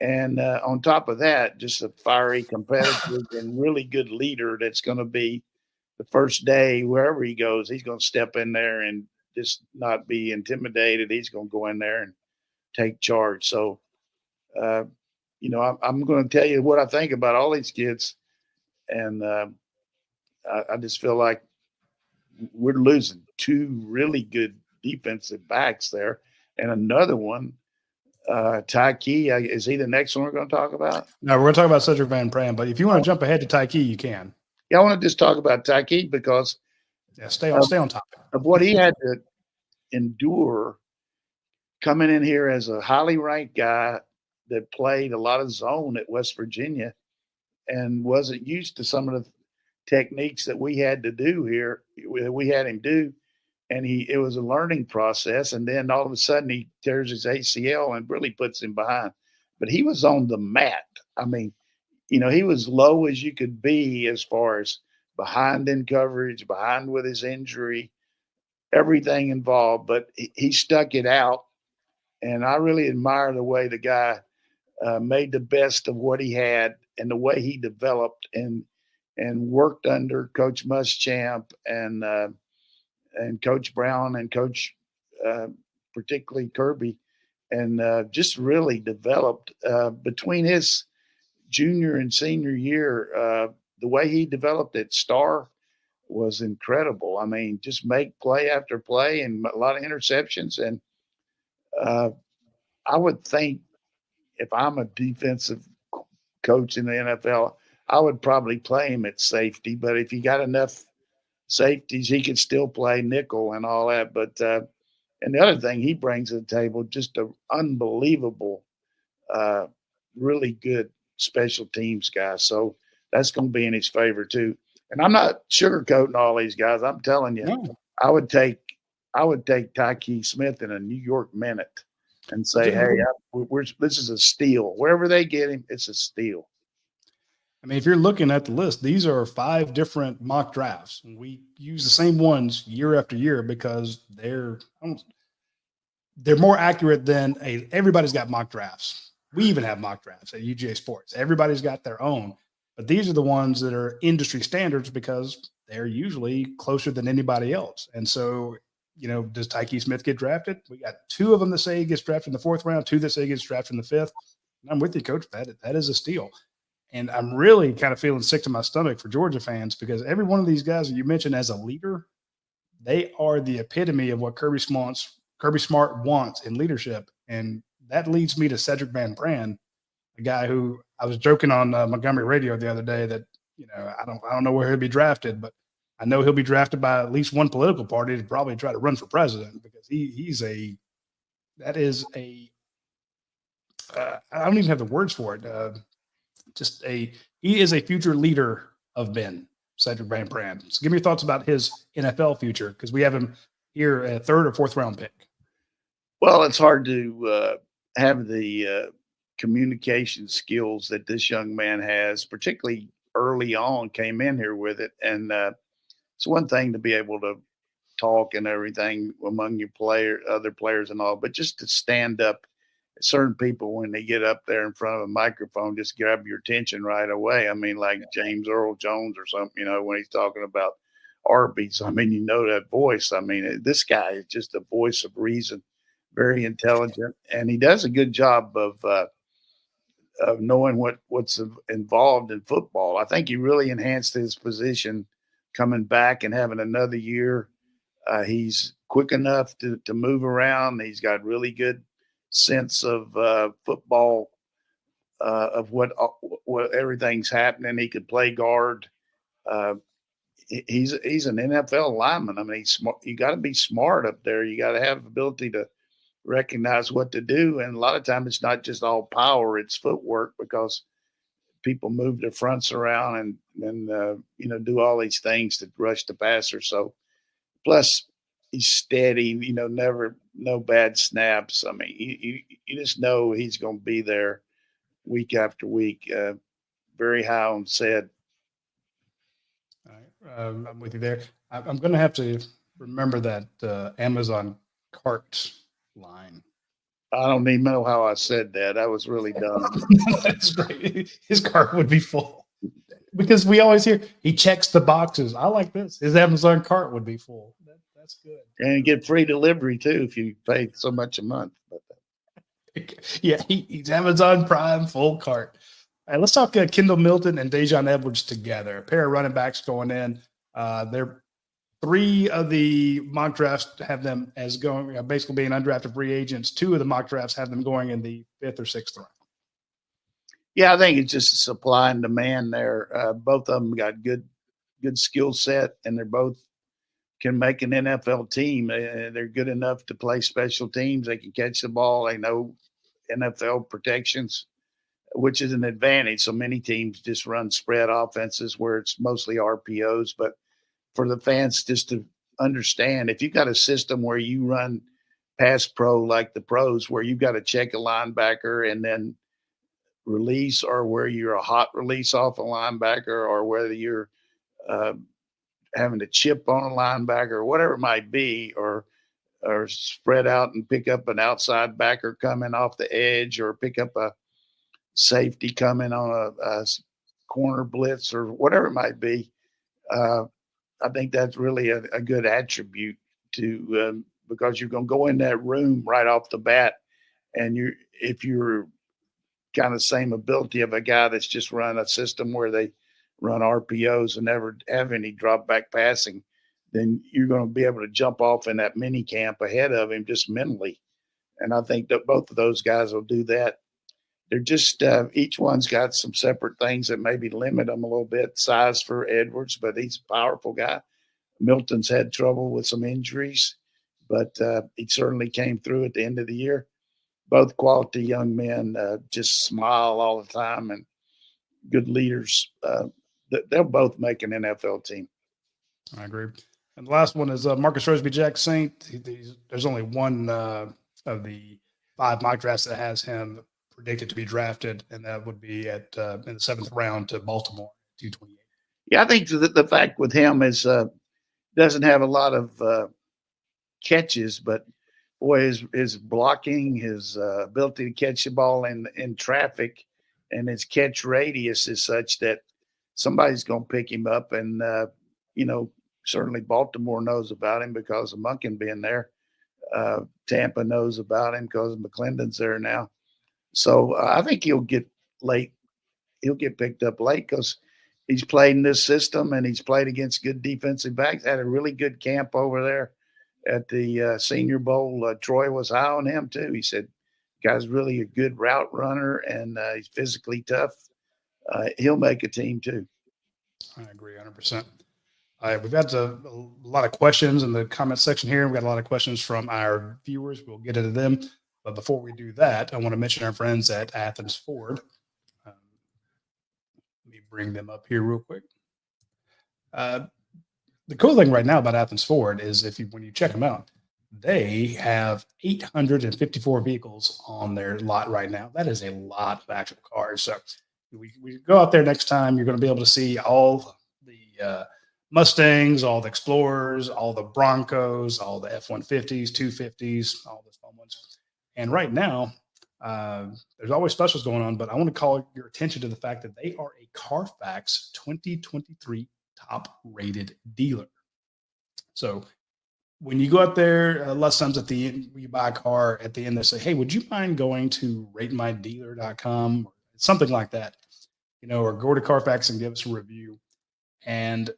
And on top of that, just a fiery competitor and really good leader that's going to be the first day, wherever he goes, he's going to step in there and just not be intimidated. He's going to go in there and take charge. So, I'm going to tell you what I think about all these kids. And I just feel like we're losing two really good defensive backs there and another one Ty Key, is he the next one we're going to talk about? No, we're going to talk about Cedric Van Pran, but if you want to jump ahead to Ty Key, you can. Yeah, I want to just talk about Ty Key because stay on topic of what he had to endure coming in here as a highly ranked guy that played a lot of zone at West Virginia and wasn't used to some of the techniques that we had to do here, that we had him do. And it was a learning process. And then all of a sudden he tears his ACL and really puts him behind. But he was on the mat. I mean, he was low as you could be as far as behind in coverage, behind with his injury, everything involved. But he stuck it out. And I really admire the way the guy made the best of what he had and the way he developed and worked under Coach Muschamp and Coach Brown and Coach particularly Kirby, and just really developed between his junior and senior year. The way he developed at Star was incredible. I mean, just make play after play and a lot of interceptions. And I would think if I'm a defensive coach in the NFL, I would probably play him at safety. But if you got enough safeties, he could still play nickel and all that. But and the other thing he brings to the table, just an unbelievable, really good special teams guy. So that's going to be in his favor too. And I'm not sugarcoating all these guys. I'm telling you, No. I would take Tyke Smith in a New York minute and say, hey, this is a steal. Wherever they get him, it's a steal. I mean, if you're looking at the list, these are 5 different mock drafts. And we use the same ones year after year because they're more accurate than everybody's got mock drafts. We even have mock drafts at UGASports. Everybody's got their own. But these are the ones that are industry standards because they're usually closer than anybody else. And so, does Tyke Smith get drafted? We got 2 of them that say he gets drafted in the 4th round, 2 that say he gets drafted in the 5th. And I'm with you, Coach. That is a steal. And I'm really kind of feeling sick to my stomach for Georgia fans because every one of these guys that you mentioned as a leader, they are the epitome of what Kirby Smart wants in leadership. And that leads me to Cedric Van Pran, a guy who I was joking on Montgomery Radio the other day that, I don't know where he'll be drafted, but I know he'll be drafted by at least one political party to probably try to run for president because I don't even have the words for it. He is a future leader of men, Cedric Van Pran. So give me your thoughts about his NFL future because we have him here a 3rd or 4th round pick. Well, it's hard to have the communication skills that this young man has, particularly early on, came in here with it. And it's one thing to be able to talk and everything among your other players and all, but just to stand up. Certain people, when they get up there in front of a microphone, just grab your attention right away. I mean, like James Earl Jones or something, when he's talking about Arby's. I mean, that voice. I mean, this guy is just a voice of reason, very intelligent, and he does a good job of knowing what's involved in football. I think he really enhanced his position coming back and having another year. He's quick enough to move around. He's got really good sense of football, of what everything's happening. He could play guard. He's an NFL lineman. I mean, he's smart. You got to be smart up there. You got to have the ability to recognize what to do. And a lot of times it's not just all power, it's footwork because people move their fronts around and do all these things to rush the passer. So plus he's steady, never no bad snaps. I mean, you just know he's going to be there week after week. Very high on said. All right. I'm with you there. I'm going to have to remember that Amazon cart line. I don't even know how I said that. That was really dumb. That's great. His cart would be full because we always hear he checks the boxes. I like this. His Amazon cart would be full. That's good. And you get free delivery too if you pay so much a month. Yeah, he's Amazon Prime full cart. All right, let's talk Kendall Milton and Dejon Edwards together. A pair of running backs going in. They're 3 of the mock drafts have them as going basically being undrafted free agents. 2 of the mock drafts have them going in the 5th or 6th round. Yeah, I think it's just a supply and demand there. Both of them got good skill set, and they're both can make an NFL team. They're good enough to play special teams. They can catch the ball. They know NFL protections, which is an advantage. So many teams just run spread offenses where it's mostly RPOs. But for the fans just to understand, if you've got a system where you run pass pro like the pros, where you've got to check a linebacker and then release, or where you're a hot release off a linebacker, or whether you're uh, having to chip on a linebacker or whatever it might be, or spread out and pick up an outside backer coming off the edge, or pick up a safety coming on a corner blitz, or whatever it might be. I think that's really a good attribute to because you're going to go in that room right off the bat, and if you're kind of same ability of a guy that's just run a system where they run RPOs and never have any drop back passing, then you're going to be able to jump off in that mini camp ahead of him just mentally. And I think that both of those guys will do that. They're just each one's got some separate things that maybe limit them a little bit. Size for Edwards, but he's a powerful guy. Milton's had trouble with some injuries, but he certainly came through at the end of the year. Both quality young men, just smile all the time and good leaders. They'll both make an NFL team. I agree. And the last one is Marcus Roseby-Jack Saint. There's only one of the 5 mock drafts that has him predicted to be drafted, and that would be in the 7th round to Baltimore, 228. Yeah, I think the fact with him is doesn't have a lot of catches, but boy, his blocking, his ability to catch the ball in traffic, and his catch radius is such that somebody's going to pick him up. And, certainly Baltimore knows about him because of Monken being there. Tampa knows about him because McClendon's there now. So I think he'll get late. He'll get picked up late because he's played in this system and he's played against good defensive backs. Had a really good camp over there at the Senior Bowl. Troy was high on him too. He said, "Guy's really a good route runner and he's physically tough. He'll make a team too." I agree 100%. All right, we've got a lot of questions in the comment section here. We've got a lot of questions from our viewers. We'll get into them. But before we do that, I want to mention our friends at Athens Ford. Let me bring them up here real quick. The cool thing right now about Athens Ford is when you check them out, they have 854 vehicles on their lot right now. That is a lot of actual cars. So we go out there next time, you're going to be able to see all the Mustangs, all the Explorers, all the Broncos, all the F-150s, 250s, all the fun ones. And right now, there's always specials going on, but I want to call your attention to the fact that they are a Carfax 2023 top-rated dealer. So when you go out there, a lot of times at the end, you buy a car, at the end they say, "Hey, would you mind going to ratemydealer.com?" or something like that, or go to Carfax and give us a review. And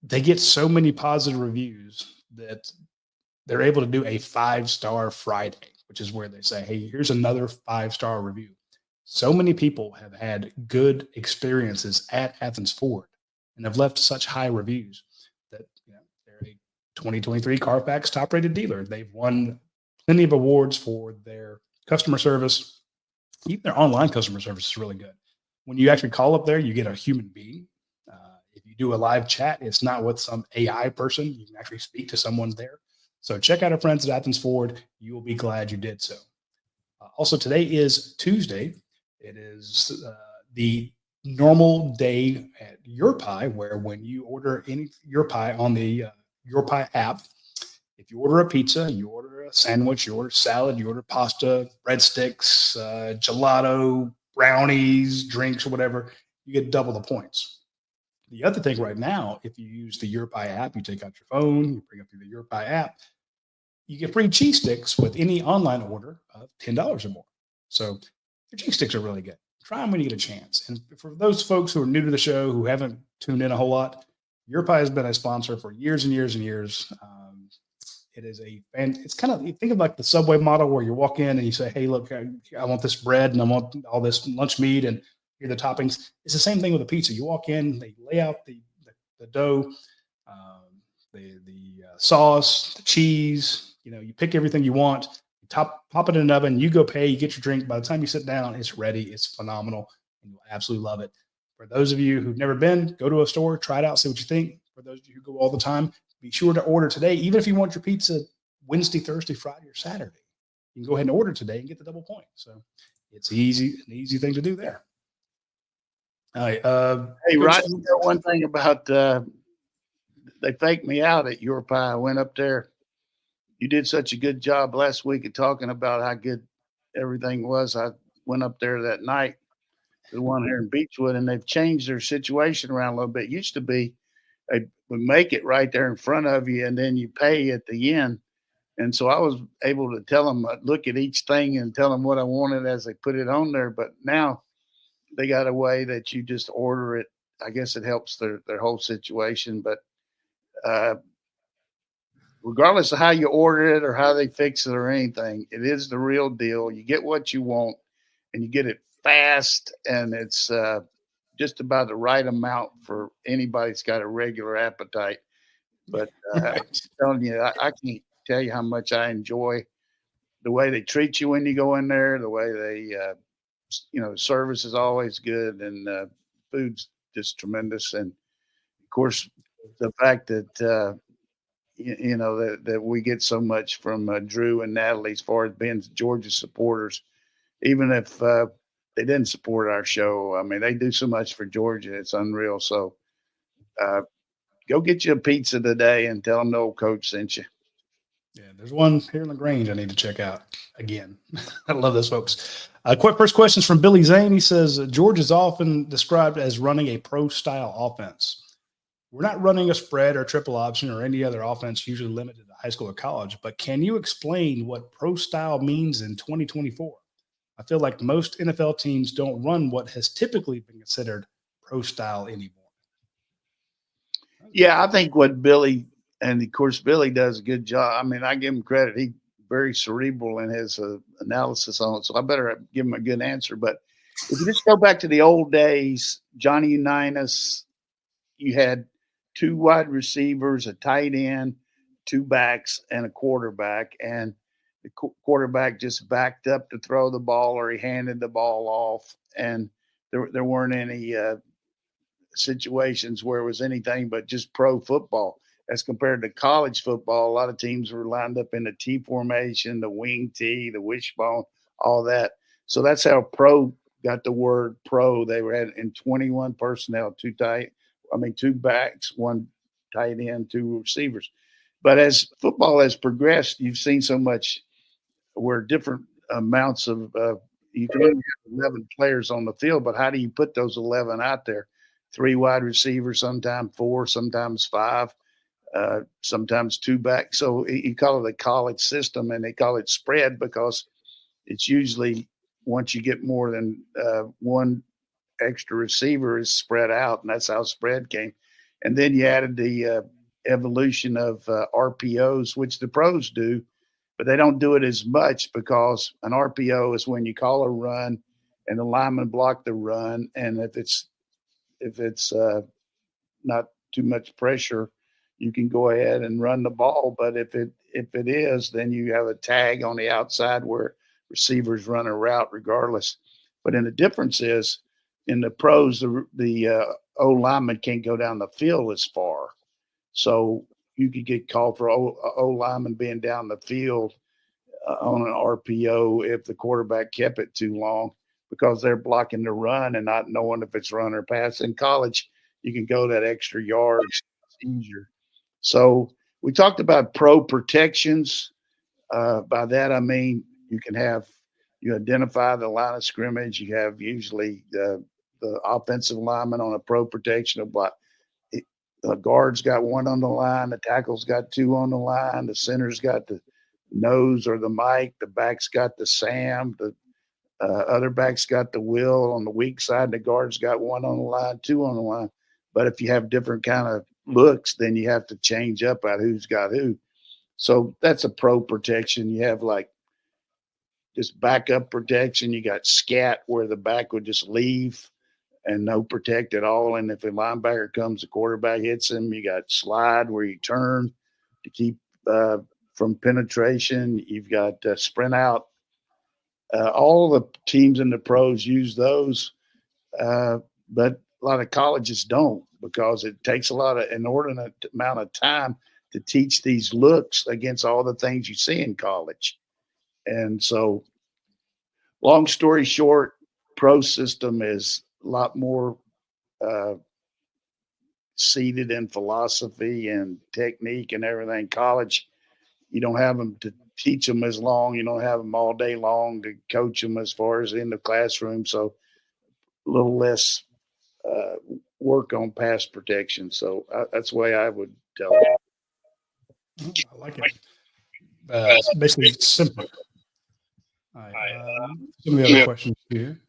they get so many positive reviews that they're able to do a 5-star Friday, which is where they say, "Hey, here's another 5-star review." So many people have had good experiences at Athens Ford and have left such high reviews that they're a 2023 Carfax top-rated dealer. They've won plenty of awards for their customer service. Even their online customer service is really good. When you actually call up there, you get a human being. If you do a live chat, it's not with some AI person. You can actually speak to someone there. So check out our friends at Athens Ford. You will be glad you did so. Also, today is Tuesday. It is the normal day at YourPie, where when you order any YourPie on the YourPie app, if you order a pizza, you order a sandwich, you order salad, you order pasta, breadsticks, gelato, brownies, drinks, or whatever, you get double the points. The other thing right now, if you use the YourPie app, you take out your phone, you bring up the YourPie app, you get free cheese sticks with any online order of $10 or more. So your cheese sticks are really good. Try them when you get a chance. And for those folks who are new to the show, who haven't tuned in a whole lot, Your Pie has been a sponsor for years and years and years. It is it's kind of, you think of like the Subway model where you walk in and you say, hey, look, I want this bread and I want all this lunch meat and here are the toppings. It's the same thing with a pizza. You walk in, they lay out the dough, the sauce, the cheese, you pick everything you want, you pop it in an oven, you go pay, you get your drink. By the time you sit down, it's ready. It's phenomenal. And you'll absolutely love it. For those of you who've never been, go to a store, try it out, see what you think. For those of you who go all the time, be sure to order today. Even if you want your pizza Wednesday, Thursday, Friday, or Saturday, you can go ahead and order today and get the double point. So it's an easy thing to do there. All right. Hey, Rod, you know one thing about they faked me out at Your Pie. I went up there. You did such a good job last week of talking about how good everything was. I went up there that night, the one here in Beechwood, and they've changed their situation around a little bit. It used to be they would make it right there in front of you, and then you pay at the end. And so I was able to tell them, look at each thing and tell them what I wanted as they put it on there. But now they got a way that you just order it. I guess it helps their whole situation. But regardless of how you order it or how they fix it or anything, it is the real deal. You get what you want, and you get it fast, and it's just about the right amount for anybody that's got a regular appetite. But I'm telling you, I can't tell you how much I enjoy the way they treat you when you go in there, the way they, the service is always good, and food's just tremendous. And of course, the fact that that we get so much from Drew and Natalie as far as being Georgia supporters, even if they didn't support our show. I mean, they do so much for Georgia. It's unreal. So go get you a pizza today and tell them the old coach sent you. Yeah, there's one here in LaGrange I need to check out again. I love those folks. Quick first questions from Billy Zane. He says, Georgia is often described as running a pro-style offense. We're not running a spread or triple option or any other offense usually limited to high school or college, but can you explain what pro-style means in 2024? I feel like most NFL teams don't run what has typically been considered pro-style anymore. Yeah, I think what Billy, and of course, Billy does a good job. I mean, I give him credit. He's very cerebral in his analysis on it, so I better give him a good answer. But if you just go back to the old days, Johnny Unitas, you had two wide receivers, a tight end, two backs, and a quarterback. And the quarterback just backed up to throw the ball, or he handed the ball off. And there weren't any situations where it was anything but just pro football. As compared to college football, a lot of teams were lined up in the T formation, the wing T, the wishbone, all that. So that's how pro got the word pro. They were in 21 personnel, two backs, one tight end, two receivers. But as football has progressed, you've seen so much where different amounts of you can only have 11 players on the field, but how do you put those 11 out there? 3 wide receivers, sometimes 4, sometimes 5, sometimes 2 back. So you call it a college system, and they call it spread because it's usually once you get more than one extra receiver is spread out, and that's how spread came. And then you added the evolution of RPOs, which the pros do, but they don't do it as much because an RPO is when you call a run and the lineman block the run, and if it's not too much pressure, you can go ahead and run the ball. But if it is, then you have a tag on the outside where receivers run a route regardless. But then the difference is in the pros, the O lineman can't go down the field as far. So you could get called for O lineman being down the field on an RPO if the quarterback kept it too long, because they're blocking the run and not knowing if it's run or pass. In college, you can go that extra yard. It's easier. So we talked about pro protections. By that, I mean you identify the line of scrimmage. You have usually the offensive lineman on a pro protection of what the guard's got 1 on the line, the tackle's got 2 on the line, the center's got the nose or the mic, the back's got the Sam, the other back's got the Will on the weak side, the guard's got 1 on the line, 2 on the line. But if you have different kind of looks, then you have to change up out who's got who. So that's a pro protection. You have like just backup protection. You got scat where the back would just leave and no protect at all. And if a linebacker comes, the quarterback hits him. You got slide where you turn to keep from penetration. You've got sprint out. All the teams in the pros use those, but a lot of colleges don't because it takes a lot of inordinate amount of time to teach these looks against all the things you see in college. And so, long story short, pro system is a lot more seated in philosophy and technique and everything. College, you don't have them to teach them as long. You don't have them all day long to coach them as far as in the classroom. So a little less work on pass protection. So that's the way I would tell it. I like it. It's basically simpler. All right. Some of the other questions here.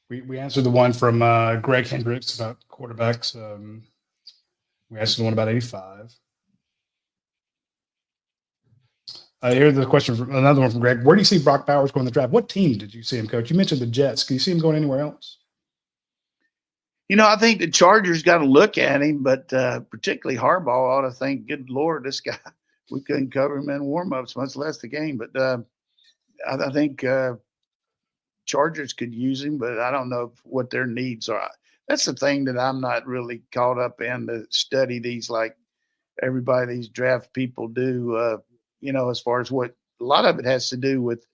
We answered the one from Greg Hendricks about quarterbacks. We answered the one about 85. Here's the question from another one from Greg. Where do you see Brock Bowers going in the draft? What team did you see him coach? You mentioned the Jets. Can you see him going anywhere else? I think the Chargers got to look at him, but particularly Harbaugh ought to think, good Lord, this guy, we couldn't cover him in warm-ups, much less the game. But I think Chargers could use him, but I don't know what their needs are. That's the thing that I'm not really caught up in to study these like everybody, these draft people do, as far as what a lot of it has to do with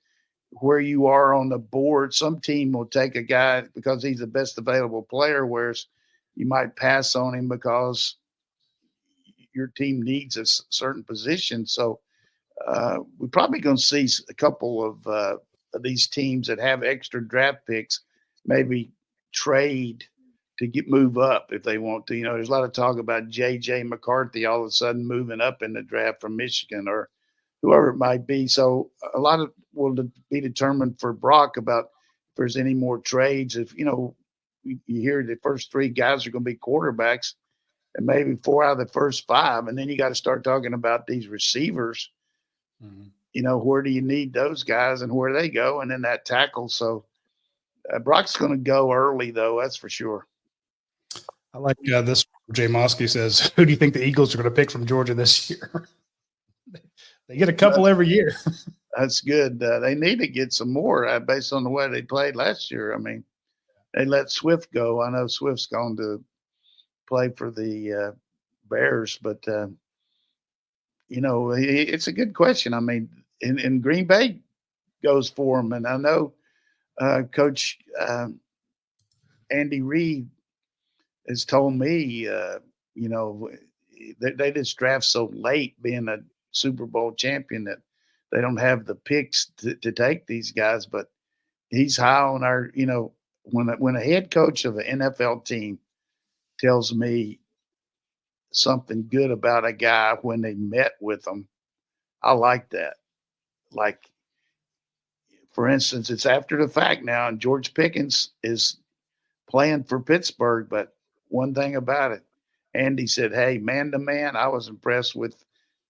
where you are on the board. Some team will take a guy because he's the best available player, whereas you might pass on him because your team needs a certain position. So we're probably going to see a couple of these teams that have extra draft picks maybe trade to move up if they want to. There's a lot of talk about J.J. McCarthy all of a sudden moving up in the draft from Michigan or whoever it might be. So a lot of will be determined for Brock about if there's any more trades. If, you hear the first three guys are going to be quarterbacks and maybe 4 out of the first 5, and then you got to start talking about these receivers. Mm-hmm. Where do you need those guys and where do they go? And then that tackle. So Brock's going to go early, though. That's for sure. I like this. Jay Mosky says, who do you think the Eagles are going to pick from Georgia this year? They get a couple every year. That's good. They need to get some more based on the way they played last year. I mean, they let Swift go. I know Swift's going to play for the Bears, but, it's a good question. I mean, in Green Bay goes for them. And I know Coach Andy Reid has told me, they just draft so late being a Super Bowl champion that they don't have the picks to take these guys, but he's high on our, when a head coach of an NFL team tells me something good about a guy when they met with them, I like that. Like, for instance, it's after the fact now, and George Pickens is playing for Pittsburgh, but one thing about it, Andy said, hey, man to man, I was impressed with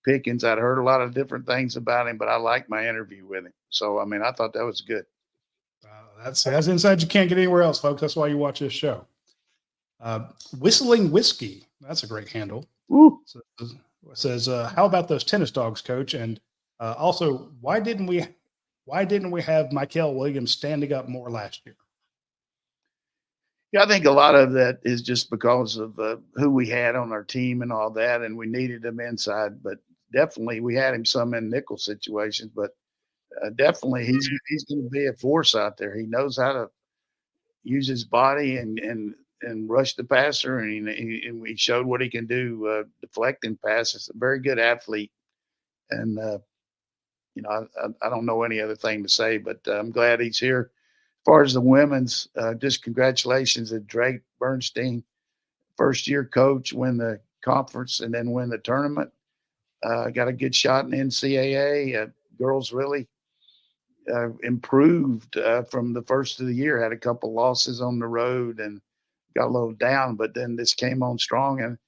Pickens. I'd heard a lot of different things about him, but I liked my interview with him. So, I thought that was good. That's insight you can't get anywhere else, folks. That's why you watch this show. Whistling Whiskey. That's a great handle. So it says, how about those tennis dogs, Coach? And also, why didn't we have Michael Williams standing up more last year? Yeah, I think a lot of that is just because of who we had on our team and all that, and we needed him inside. But definitely, we had him some in nickel situations. But definitely, he's going to be a force out there. He knows how to use his body and rush the passer, and he showed what he can do deflecting passes. A very good athlete, and I don't know any other thing to say, but I'm glad he's here. As far as the women's, just congratulations to Drake Bernstein, first-year coach, win the conference and then win the tournament. Got a good shot in NCAA. Girls really improved from the first of the year. Had a couple losses on the road and got a little down, but then this came on strong. And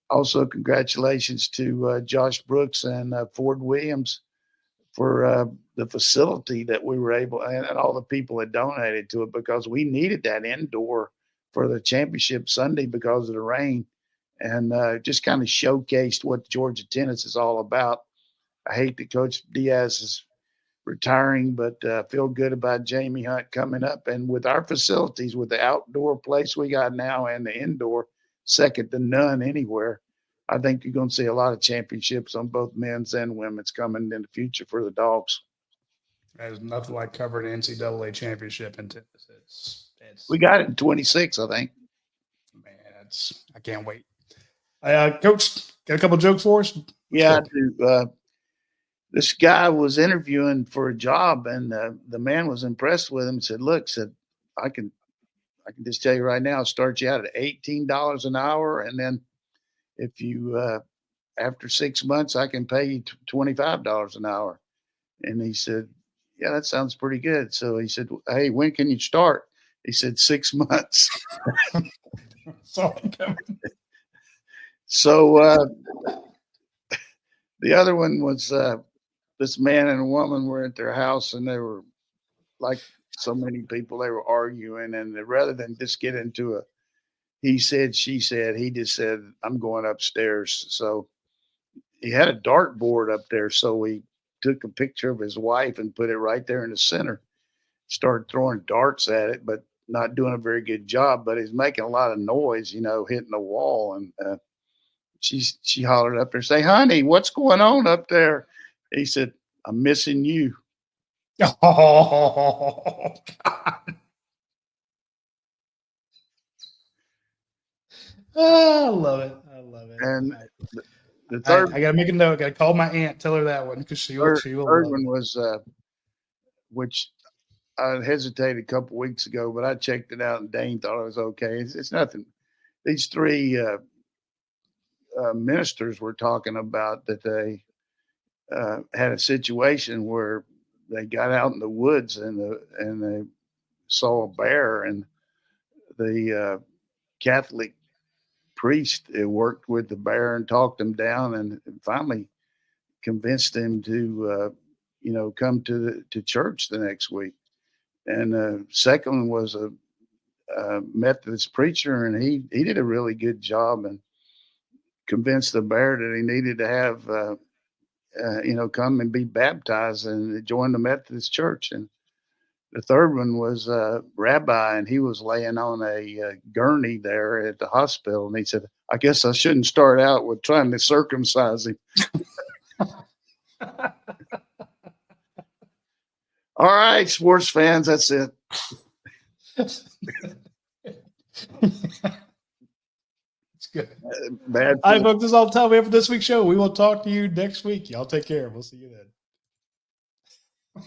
also congratulations to Josh Brooks and Ford Williams for the facility that we were able, and all the people that donated to it, because we needed that indoor for the championship Sunday because of the rain, and just kind of showcased what Georgia tennis is all about. I hate that Coach Diaz is retiring, but feel good about Jamie Hunt coming up. And with our facilities, with the outdoor place we got now and the indoor, second to none anywhere, I think you're going to see a lot of championships on both men's and women's coming in the future for the Dogs. There's nothing like covering an NCAA championship in tennis. We got it in 26, I think. Man, I can't wait. Coach, got a couple jokes for us? Yeah, I do. This guy was interviewing for a job, and the man was impressed with him and said, "Look, I can just tell you right now, I'll start you out at $18 an hour, and then if you after 6 months, I can pay you $25 an hour." And he said, "Yeah, that sounds pretty good." So he said, "Hey, when can you start?" He said, 6 months. So the other one was this man and a woman were at their house, and they were, like so many people, they were arguing. And rather than just get into a he said, she said, he just said, "I'm going upstairs." So he had a dartboard up there. So he took a picture of his wife and put it right there in the center. Started throwing darts at it, but not doing a very good job. But he's making a lot of noise, hitting the wall. And she hollered up there, "Say, honey, what's going on up there?" He said, "I'm missing you." Oh, God. I love it. I love it. And the third, I got to make a note. I got to call my aunt, tell her that one, because she will third love one it. was, which I hesitated a couple weeks ago, but I checked it out, and Dane thought it was okay. It's nothing. These three ministers were talking about that they had a situation where they got out in the woods and they saw a bear, and the Catholic priest worked with the bear and talked him down, and finally convinced him to come to church the next week. And the second one was a Methodist preacher, and he did a really good job and convinced the bear that he needed to have come and be baptized and join the Methodist church. And the third one was a rabbi, and he was laying on a gurney there at the hospital, and he said, "I guess I shouldn't start out with trying to circumcise him." All right, sports fans, that's it. It's good. Bad. All right, folks, this is all the time we have for this week's show. We will talk to you next week. Y'all take care. We'll see you then.